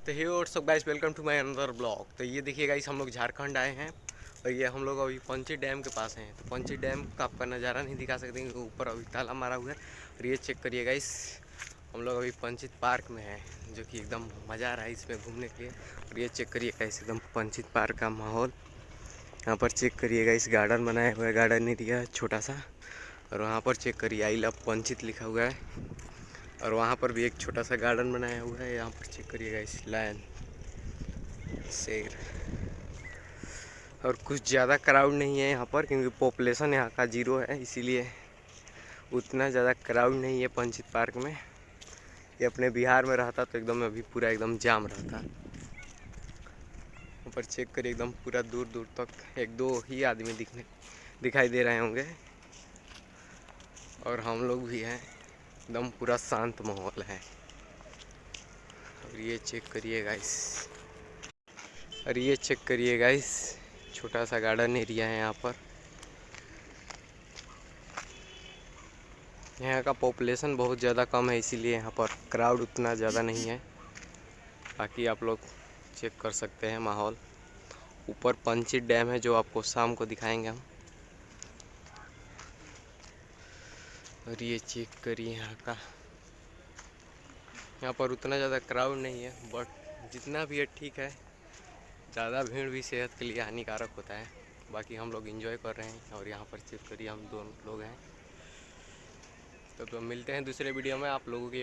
तो hey what's up guys, welcome to my another blog. तो ये देखिए गाइस, हम लोग झारखंड आए हैं और ये हम लोग अभी पंची डैम के पास हैं। तो पंची डैम का आपका नज़ारा नहीं दिखा सकते क्योंकि ऊपर अभी ताला मारा हुआ है। और ये चेक करिए गाइस, हम लोग अभी पंचित पार्क में हैं, जो कि एकदम मज़ा आ रहा है इसमें घूमने के लिए। और ये चेक करिए गाइस, एकदम पंचित पार्क का माहौल। यहाँ पर चेक करिएगा, इस गार्डन बनाया हुआ है, गार्डन एरिया है छोटा सा। और वहाँ पर चेक करिए, आई लव पंचित लिखा हुआ है। और वहाँ पर भी एक छोटा सा गार्डन बनाया हुआ है। यहाँ पर चेक करिएगा, इस लायन शेर। और कुछ ज़्यादा क्राउड नहीं है यहाँ पर क्योंकि पॉपुलेशन यहाँ का 0 है, इसीलिए उतना ज़्यादा क्राउड नहीं है पंचित पार्क में। ये अपने बिहार में रहता तो एकदम अभी पूरा एकदम जाम रहता। यहाँ पर चेक करिए, एकदम पूरा दूर दूर तक एक दो ही आदमी दिखाई दे रहे होंगे। और हम लोग भी हैं, एकदम पूरा शांत माहौल है। और ये चेक करिए गाइस, और ये चेक करिए गाइस, छोटा सा गार्डन एरिया है यहाँ पर। यहाँ का पॉपुलेशन बहुत ज़्यादा कम है, इसीलिए यहाँ पर क्राउड उतना ज़्यादा नहीं है। बाकी आप लोग चेक कर सकते हैं माहौल। ऊपर पंचित डैम है जो आपको शाम को दिखाएंगे हम। और ये चेक करिए यहाँ का, यहाँ पर उतना ज़्यादा क्राउड नहीं है, बट जितना भी है ठीक है। ज़्यादा भीड़ भी सेहत के लिए हानिकारक होता है। बाकी हम लोग एंजॉय कर रहे हैं। और यहाँ पर चेक करिए, हम दोनों लोग हैं। तो मिलते हैं दूसरे वीडियो में आप लोगों के।